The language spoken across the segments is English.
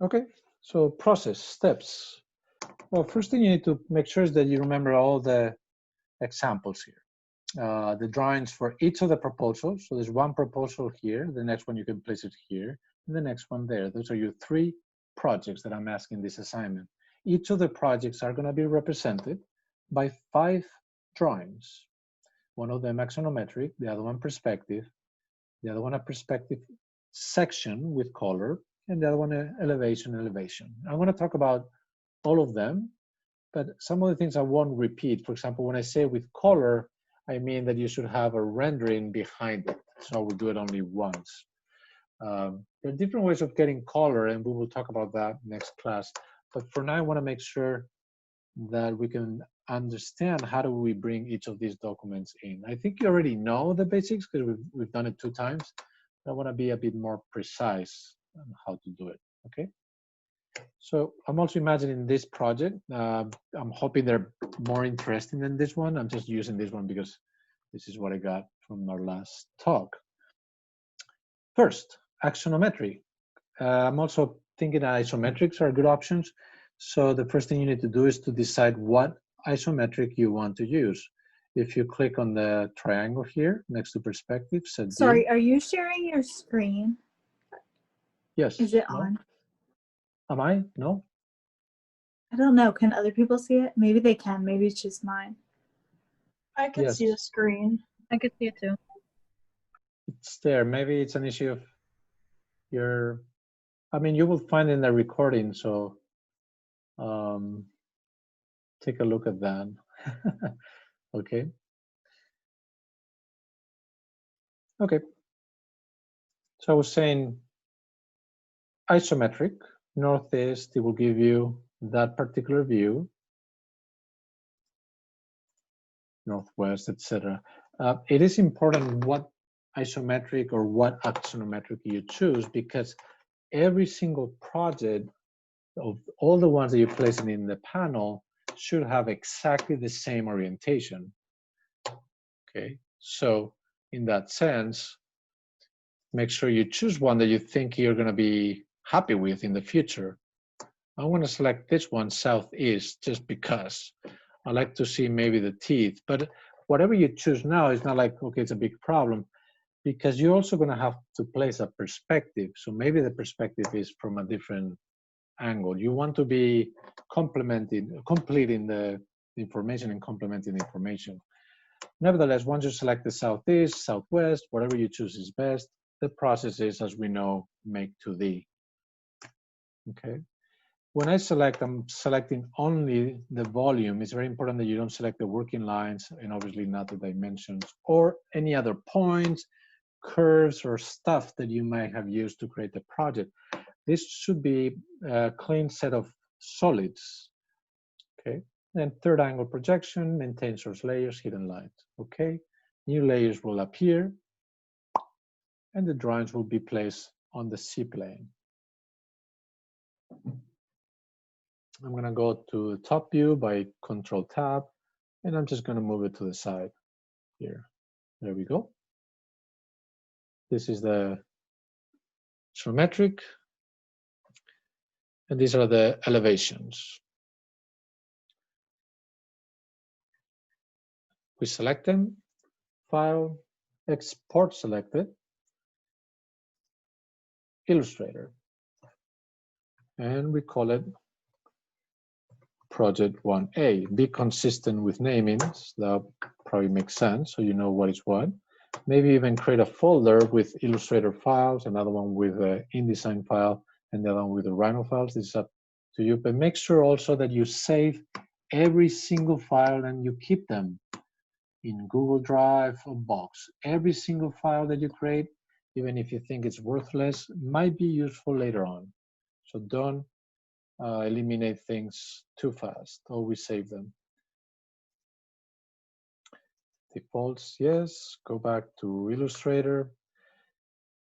Okay, so process, steps. Well, first thing you need to make sure is that you remember all the examples here. The drawings for each of the proposals. So there's one proposal here, the next one you can place it here, and the next one there. Those are your 3 projects that I'm asking this assignment. Each of the projects are going to be represented by 5 drawings. One of them axonometric, the other one perspective, the other one a perspective section with color, and the other one elevation. I'm going to talk about all of them, but some of the things I won't repeat. For example, when I say with color, I mean that you should have a rendering behind it. So I will do it only once. There are different ways of getting color, and we will talk about that next class. But for now, I want to make sure that we can understand how do we bring each of these documents in. I think you already know the basics because we've done it 2 times. I want to be a bit more precise on how to do it, okay? So I'm also imagining this project. I'm hoping they're more interesting than this one. I'm just using this one because this is what I got from our last talk. First, axonometry. I'm also thinking that isometrics are good options. So the first thing you need to do is to decide what isometric you want to use. If you click on the triangle here next to perspective, set Sorry, D. are you sharing your screen? Yes. Is it No? on? Am I? No? I don't know. Can other people see it? Maybe they can. Maybe it's just mine. I can see the screen. I can see it too. It's there. Maybe it's an issue of your, I mean, you will find in the recording, so take a look at that. Okay. Okay. So I was saying isometric, northeast, it will give you that particular view, northwest, etc. It is important what isometric or what axonometric you choose, because every single project of all the ones that you're placing in the panel should have exactly the same orientation. Okay, so in that sense, make sure you choose one that you think you're going to be happy with in the future. I want to select this one, southeast, just because I like to see maybe the teeth. But whatever you choose now is not like, okay, it's a big problem, because you're also going to have to place a perspective. So maybe the perspective is from a different angle. You want to be completing the information and complementing the information. Nevertheless, once you select the southeast, southwest, whatever you choose is best. The process is, as we know, make to thee. Okay. When I select, I'm selecting only the volume. It's very important that you don't select the working lines and obviously not the dimensions or any other points, curves, or stuff that you might have used to create the project. This should be a clean set of solids. Okay. And third angle projection, maintain source layers, hidden lines. Okay. New layers will appear and the drawings will be placed on the C-plane. I'm going to go to the top view by Control Tab, and I'm just going to move it to the side here. There we go. This is the isometric, and these are the elevations. We select them, File, Export selected, Illustrator, and we call it Project 1A. Be consistent with namings. That probably makes sense, so you know what is what. Maybe even create a folder with Illustrator files, another one with the InDesign file, and the other one with the Rhino files. This is up to you, but make sure also that you save every single file and you keep them in Google Drive or Box. Every single file that you create, even if you think it's worthless, might be useful later on. So don't eliminate things too fast. Always save them. Defaults, yes. Go back to Illustrator.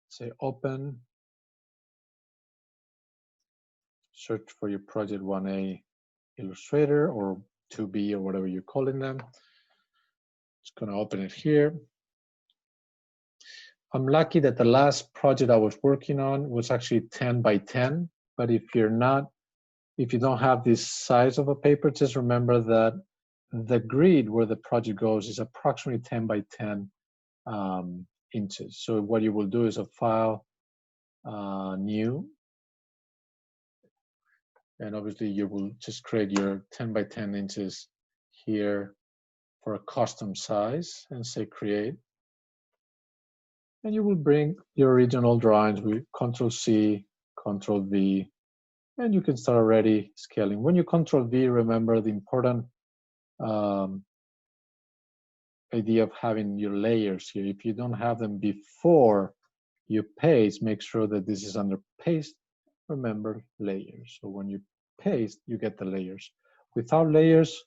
Say open. Search for your Project 1A Illustrator or 2B or whatever you're calling them. Just gonna open it here. I'm lucky that the last project I was working on was actually 10 by 10, But if you don't have this size of a paper, just remember that the grid where the project goes is approximately 10 by 10 inches. So what you will do is a file, new, and obviously you will just create your 10 by 10 inches here for a custom size and say create. And you will bring your original drawings with Control-C, Control-V, and you can start already scaling. When you Control-V, remember the important idea of having your layers here. If you don't have them before you paste, make sure that this is under paste. Remember layers. So when you paste, you get the layers. Without layers,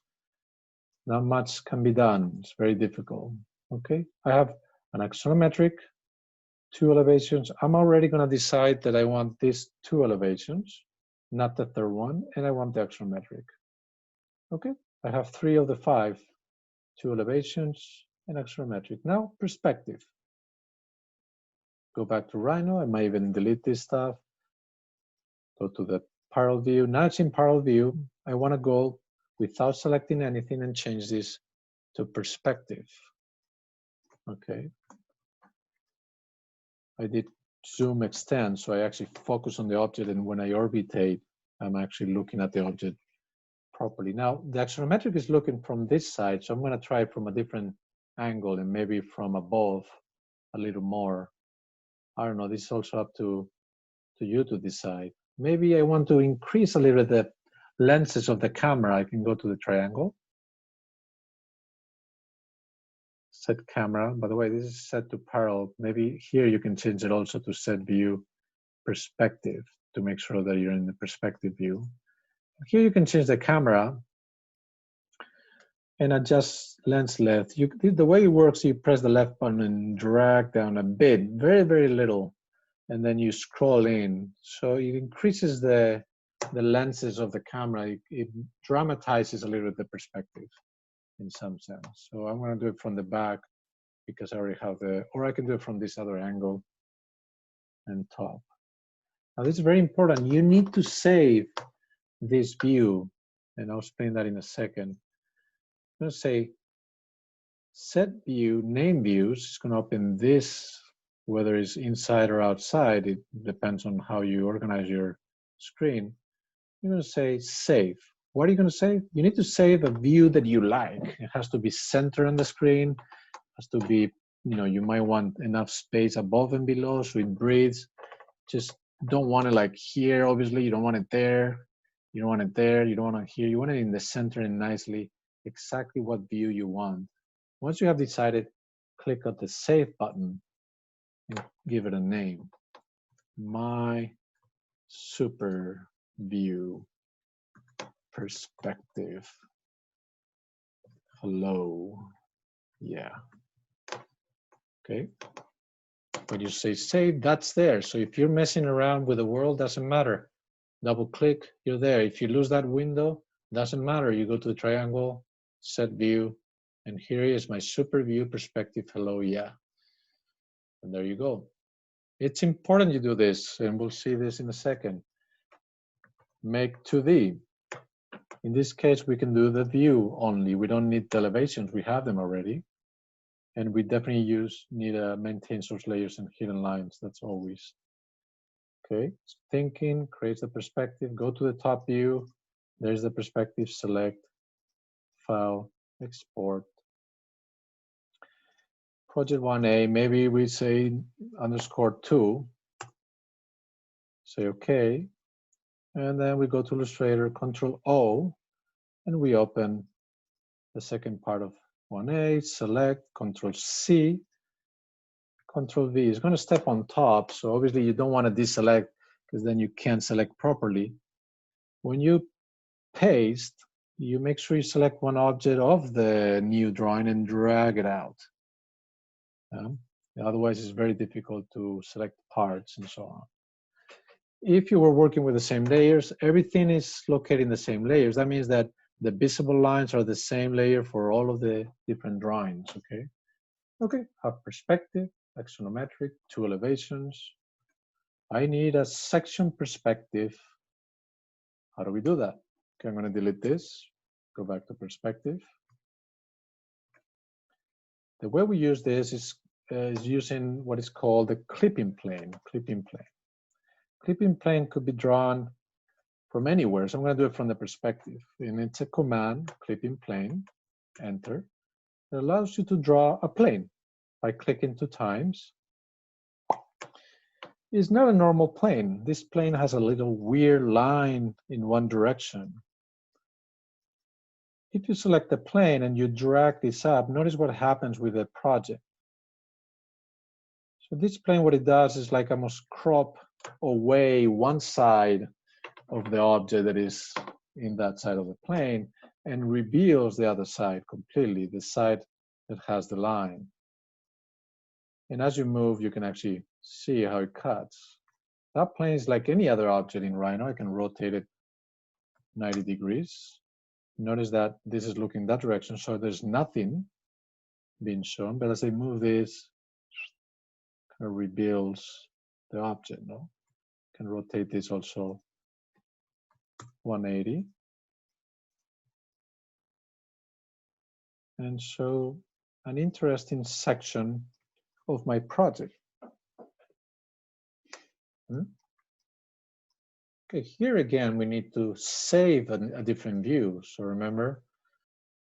not much can be done. It's very difficult. Okay, I have an axonometric, 2 elevations. I'm already going to decide that I want these 2 elevations, not the third one, and I want the axonometric. Okay, I have 3 of the 5, 2 elevations and axonometric. Now, perspective. Go back to Rhino. I might even delete this stuff. Go to the parallel view. Now it's in parallel view. I want to go without selecting anything and change this to perspective. Okay. I did zoom extend, so I actually focus on the object, and when I orbitate, I'm actually looking at the object properly. Now, the axonometric is looking from this side, so I'm going to try it from a different angle and maybe from above a little more. I don't know, this is also up to you to decide. Maybe I want to increase a little bit the lenses of the camera. I can go to the triangle. Set camera. By the way, this is set to parallel. Maybe here you can change it also to set view perspective to make sure that you're in the perspective view. Here you can change the camera and adjust lens length. The way it works, you press the left button and drag down a bit, very, very little, and then you scroll in. So it increases the lenses of the camera. It dramatizes a little bit the perspective in some sense. So I'm going to do it from the back because I already have or I can do it from this other angle and top. Now this is very important. You need to save this view, and I'll explain that in a second. I'm going to say set view, name views. It's going to open this, whether it's inside or outside. It depends on how you organize your screen. You're going to say save. What are you going to save? You need to save a view that you like. It has to be centered on the screen. It has to be, you might want enough space above and below so it breathes. Just don't want it like here, obviously. You don't want it there. You don't want it there. You don't want it here. You want it in the center and nicely, exactly what view you want. Once you have decided, click on the save button and give it a name. My super view perspective. Hello. Yeah. Okay. When you say save, that's there. So if you're messing around with the world, doesn't matter. Double click, you're there. If you lose that window, doesn't matter. You go to the triangle, set view, and here is my super view perspective. Hello, yeah. And there you go. It's important you do this, and we'll see this in a second. Make 2D. In this case, we can do the view only. We don't need the elevations. We have them already. And we definitely need to maintain source layers and hidden lines. That's always. Okay, thinking, creates the perspective, go to the top view. There's the perspective, select, file, export. Project 1A, maybe we say _2. Say okay. And then we go to Illustrator, Control O, and we open the second part of 1A, select, Control C, Control V. It's going to step on top, so obviously you don't want to deselect because then you can't select properly. When you paste, you make sure you select one object of the new drawing and drag it out. Otherwise, it's very difficult to select parts and so on. If you were working with the same layers, everything is located in the same layers. That means that the visible lines are the same layer for all of the different drawings, okay? Okay, have perspective, axonometric, 2 elevations. I need a section perspective How do we do that? Okay, I'm going to delete this, go back to perspective. The way we use this is using what is called the clipping plane. Clipping plane could be drawn from anywhere. So I'm going to do it from the perspective. And it's a command, clipping plane, enter. It allows you to draw a plane by clicking 2 times. It's not a normal plane. This plane has a little weird line in one direction. If you select the plane and you drag this up, notice what happens with the project. So this plane, what it does is like almost crop away one side of the object that is in that side of the plane and reveals the other side completely, the side that has the line. And as you move, you can actually see how it cuts. That plane is like any other object in Rhino. I can rotate it 90 degrees. Notice that this is looking that direction, so there's nothing being shown. But as I move this, kind of reveals the object. No, can rotate this also 180, and show an interesting section of my project. Okay, here again, we need to save a different view. So remember,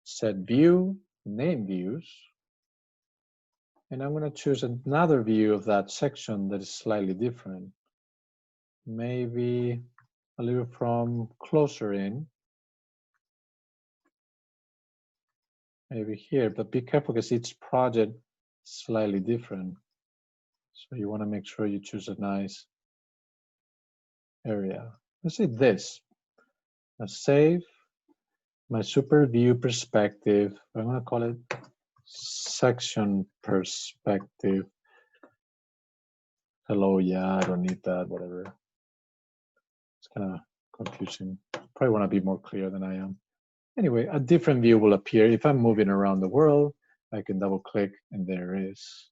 set view, name views. And I'm going to choose another view of that section that is slightly different. Maybe a little from closer in. Maybe here, but be careful because each project is slightly different. So you want to make sure you choose a nice area. Let's say this. Now save my super view perspective. I'm going to call it section perspective. Hello, yeah, I don't need that, whatever. It's kind of confusing. Probably want to be more clear than I am. Anyway, a different view will appear. If I'm moving around the world, I can double click and there it is.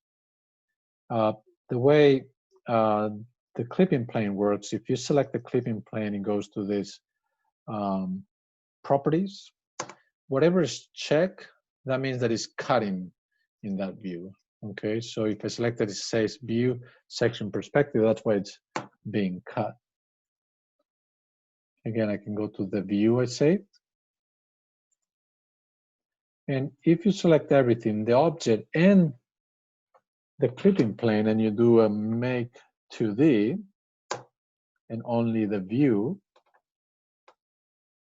The way the clipping plane works, if you select the clipping plane, it goes to this properties. Whatever is checked, that means that it's cutting in that view. Okay, so if I select that it says view section perspective, that's why it's being cut. Again, I can go to the view I saved. And if you select everything, the object and the clipping plane, and you do a make 2D and only the view,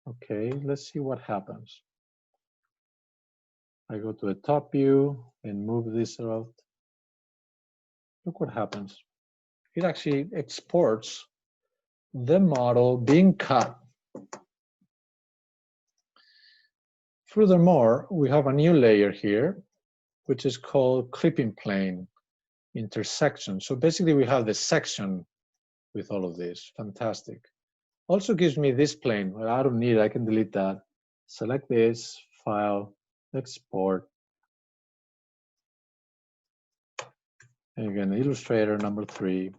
okay, let's see what happens. I go to the top view and move this out. Look what happens. It actually exports the model being cut. Furthermore, we have a new layer here, which is called clipping plane intersection. So basically we have the section with all of this. Fantastic. Also gives me this plane. Well, I don't need it, I can delete that. Select this, file, export. And again, Illustrator number 3,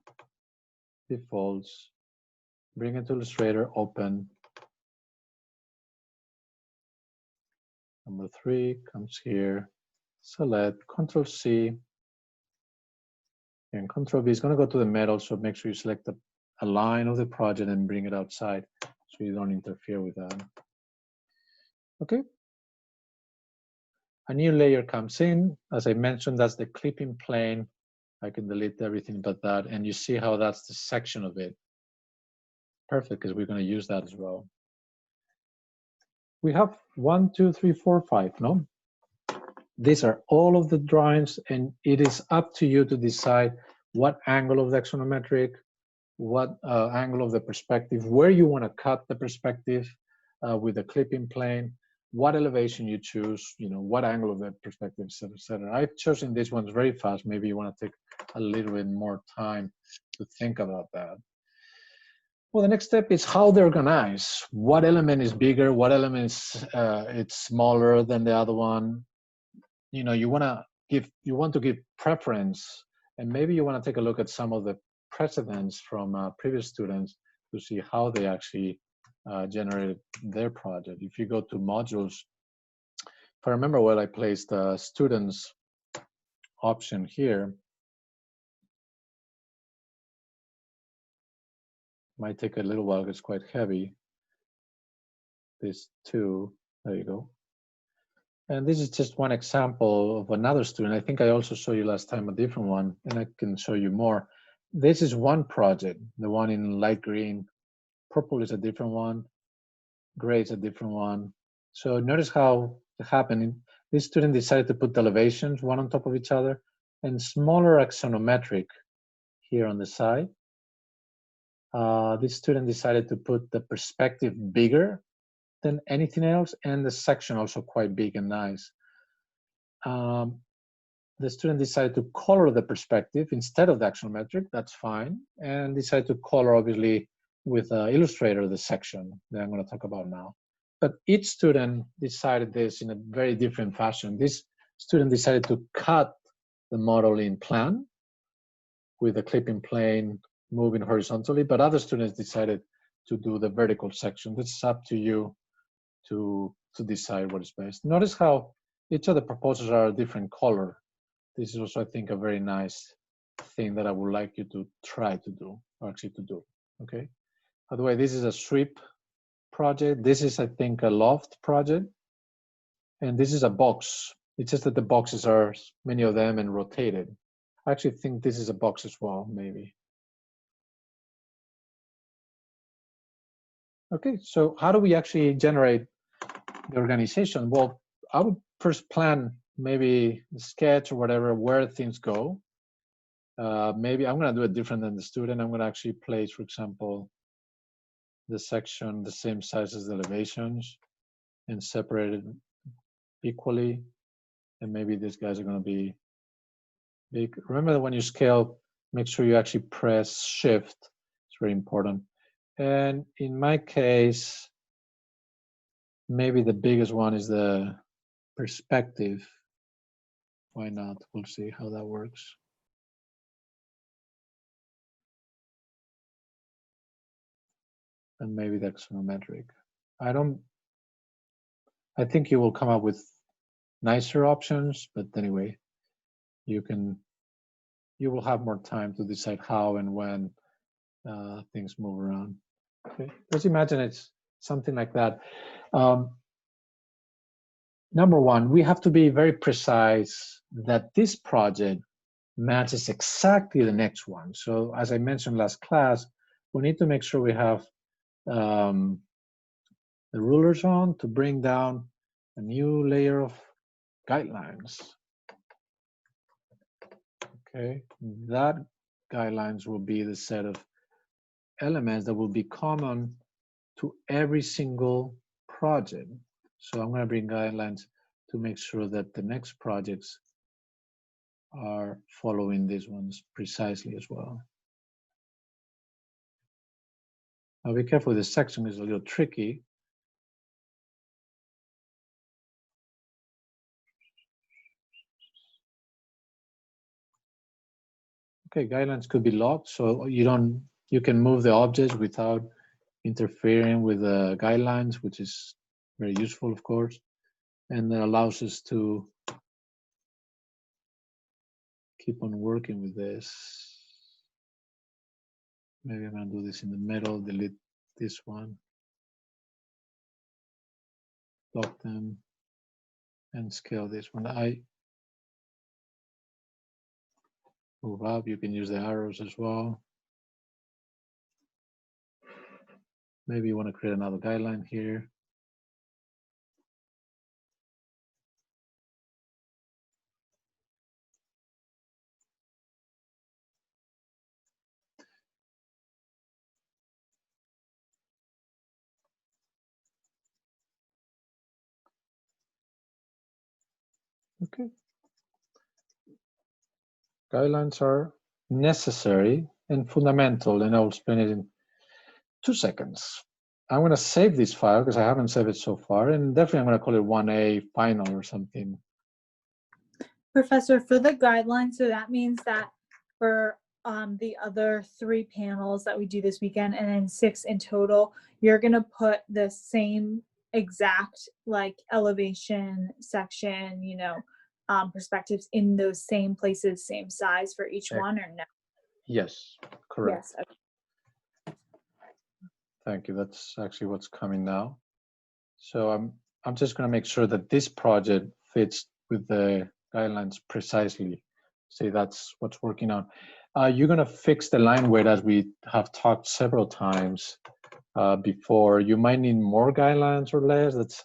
defaults. Bring it to Illustrator, open. Number 3 comes here, select, Control C, and Control V is going to go to the middle, so make sure you select a line of the project and bring it outside so you don't interfere with that. Okay. A new layer comes in. As I mentioned, that's the clipping plane. I can delete everything but that, and you see how that's the section of it. Perfect, because we're going to use that as well. We have 1, 2, 3, 4, 5, no? These are all of the drawings, and it is up to you to decide what angle of the axonometric, what angle of the perspective, where you want to cut the perspective with the clipping plane, what elevation you choose, you know, what angle of the perspective, et cetera, et cetera. I've chosen these ones very fast. Maybe you want to take a little bit more time to think about that. Well, the next step is how they're organized. What element is bigger? What element is it's smaller than the other one? You know, you want to give preference, and maybe you want to take a look at some of the precedents from previous students to see how they actually generated their project. If you go to modules, if I remember well, I placed the students option here. Might take a little while, it's quite heavy. This too, there you go. And this is just one example of another student. I think I also showed you last time a different one, and I can show you more. This is one project, the one in light green. Purple is a different one. Gray is a different one. So notice how it happened. This student decided to put the elevations one on top of each other and smaller axonometric here on the side. This student decided to put the perspective bigger than anything else, and the section also quite big and nice. The student decided to color the perspective instead of the axonometric, that's fine, and decided to color, obviously, with Illustrator, the section that I'm going to talk about now. But each student decided this in a very different fashion. This student decided to cut the model in plan with a clipping plane moving horizontally, but other students decided to do the vertical section. This is up to you to decide what is best. Notice how each of the proposals are a different color. This is also, I think, a very nice thing that I would like you to try to do, or actually to do, okay? By the way, this is a sweep project. This is, I think, a loft project. And this is a box. It's just that the boxes are, many of them, and rotated. I actually think this is a box as well, maybe. Okay, so how do we actually generate the organization? Well, I would first plan maybe a sketch or whatever where things go. Maybe I'm going to do it different than the student. I'm going to actually place, for example, the section the same size as the elevations and separate it equally. And maybe these guys are going to be big. Remember that when you scale, make sure you actually press Shift. It's very important. And in my case, maybe the biggest one is the perspective. Why not? We'll see how that works. And maybe the axonometric. I think you will come up with nicer options, but anyway, you will have more time to decide how and when things move around. Okay, let's imagine it's something like that. Number one, we have to be very precise that this project matches exactly the next one. So as I mentioned last class, we need to make sure we have the rulers on to bring down a new layer of guidelines. Okay, that guidelines will be the set of elements that will be common to every single project. So I'm going to bring guidelines to make sure that the next projects are following these ones precisely as well. Now be careful, this section is a little tricky. Okay, guidelines could be locked, so you can move the objects without interfering with the guidelines, which is very useful, of course, and that allows us to keep on working with this. Maybe I'm going to do this in the middle, delete this one, lock them, and scale this one. I move up, you can use the arrows as well. Maybe you want to create another guideline here. Okay. Guidelines are necessary and fundamental, and I'll explain it in 2 seconds. I'm going to save this file because I haven't saved it so far, and definitely I'm going to call it 1A final or something. Professor, for the guidelines, so that means that for the other 3 panels that we do this weekend, and then 6 in total, you're gonna put the same exact like elevation section, you know, perspectives in those same places, same size for each one, or no? Yes, correct. Yes. Okay. Thank you. That's actually what's coming now. So I'm just going to make sure that this project fits with the guidelines precisely. See, that's what's working on. You're going to fix the line weight as we have talked several times before. You might need more guidelines or less. That's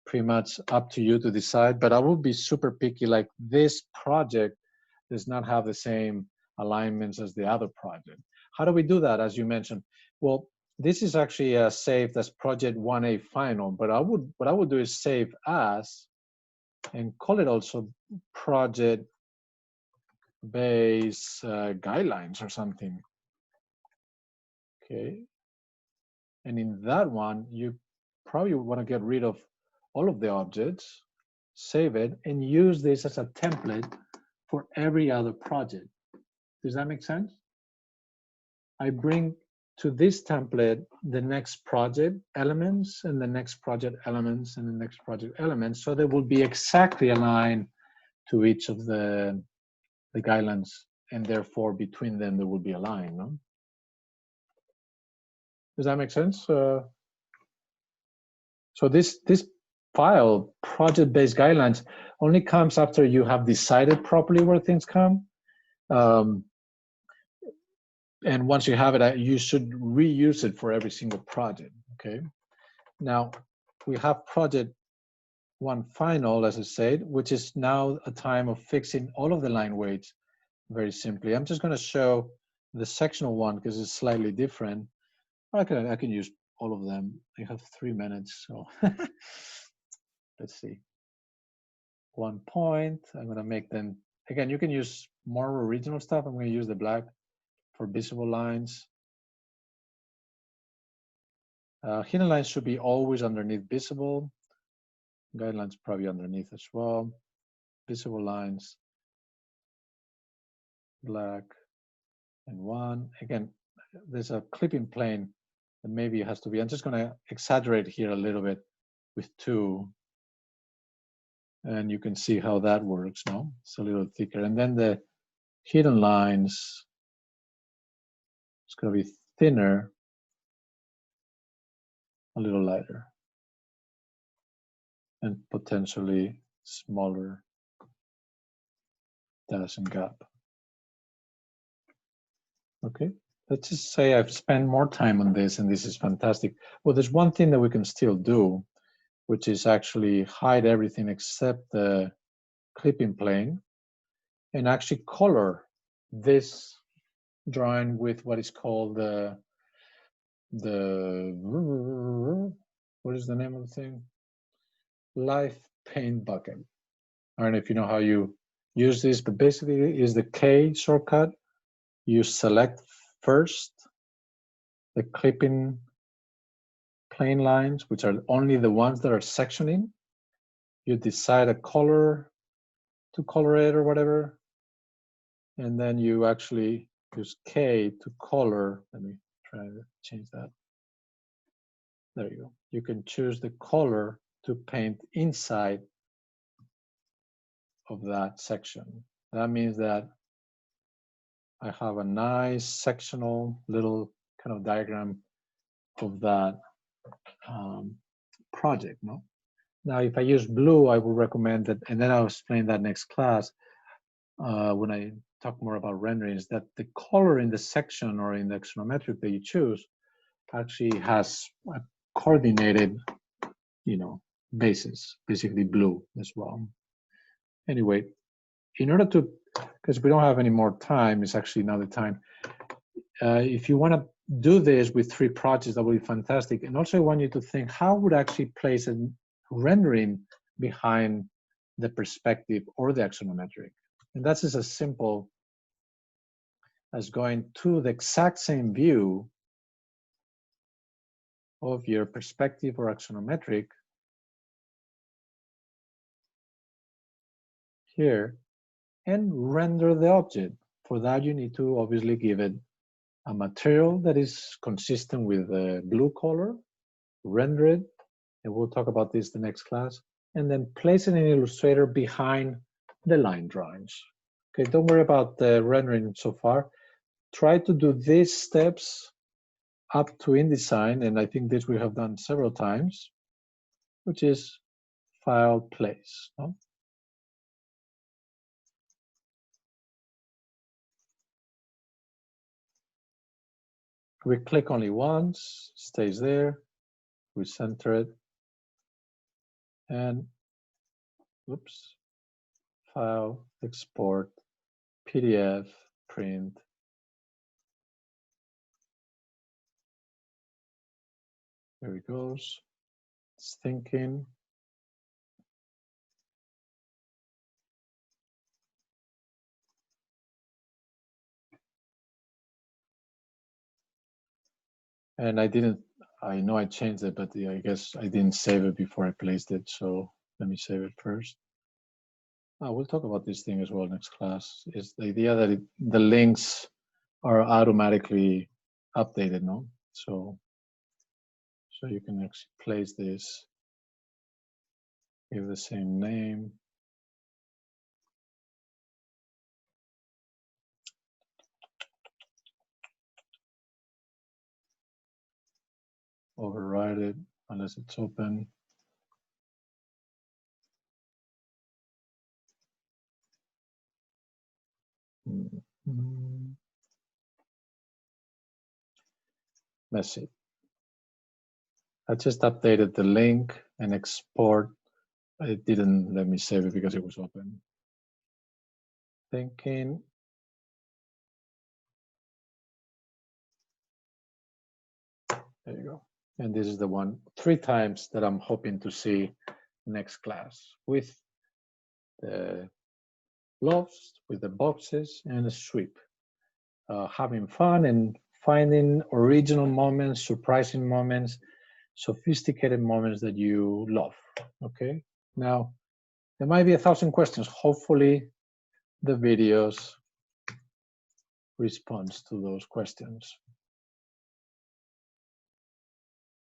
pretty much up to you to decide. But I would be super picky. Like this project does not have the same alignments as the other project. How do we do that? As you mentioned, well, this is actually saved as project 1A final, but what I would do is save as and call it also project base guidelines or something. Okay. And in that one, you probably want to get rid of all of the objects, save it, and use this as a template for every other project. Does that make sense? I bring to this template the next project elements and the next project elements and the next project elements, so they will be exactly aligned to each of the guidelines, and therefore between them there will be a line. No? Does that make sense? So this file, project-based guidelines, only comes after you have decided properly where things come. And once you have it, you should reuse it for every single project, okay? Now, we have project 1 final, as I said, which is now a time of fixing all of the line weights very simply. I'm just gonna show the sectional one because it's slightly different. I can use all of them. I have 3 minutes, so let's see. 1 point, I'm gonna make them, again, you can use more original stuff. I'm gonna use the black for visible lines. Hidden lines should be always underneath visible. Guidelines probably underneath as well. Visible lines, black and 1. Again, there's a clipping plane that maybe it has to be. I'm just going to exaggerate here a little bit with 2. And you can see how that works, no? It's a little thicker. And then the hidden lines, it's going to be thinner, a little lighter, and potentially smaller dash and gap. Okay, let's just say I've spent more time on this and this is fantastic. Well, there's one thing that we can still do, which is actually hide everything except the clipping plane and actually color this drawing with what is called the what is the name of the thing? Live paint bucket. I don't know if you know how you use this, but basically is the K shortcut. You select first the clipping plane lines, which are only the ones that are sectioning. You decide a color to color it or whatever, and then you actually use K to color. Let me try to change that. There you go. You can choose the color to paint inside of that section. That means that I have a nice sectional little kind of diagram of that project. No. Now, if I use blue, I will recommend that, and then I'll explain that next class when I talk more about renderings, that the color in the section or in the axonometric that you choose actually has a coordinated, you know, basis, basically blue as well. Anyway, in order to, because we don't have any more time, it's actually not the time. If you want to do this with 3 projects, that would be fantastic. And also I want you to think, how would I actually place a rendering behind the perspective or the axonometric? And that's just as simple as going to the exact same view of your perspective or axonometric here and render the object. for that, you need to obviously give it a material that is consistent with the blue color, render it, and we'll talk about this the next class, and then place it in Illustrator behind the line drawings. Okay, don't worry about the rendering so far. Try to do these steps up to InDesign, and I think this we have done several times, which is File, Place. No? We click only once, stays there, we center it, and oops, File, Export, PDF, Print. There it goes. It's thinking. And I know I changed it, but I guess I didn't save it before I placed it. So let me save it first. We'll talk about this thing as well next class. Is the idea that the links are automatically updated, no? So you can actually place this, give the same name. Override it unless it's open. That's it. I just updated the link and export. It didn't let me save it because it was open. Thinking. There you go. And this is the one 3 times that I'm hoping to see next class with the lofts, with the boxes and a sweep. Having fun and finding original moments, surprising moments, sophisticated moments that you love, okay? Now, there might be 1,000 questions. Hopefully the videos responds to those questions.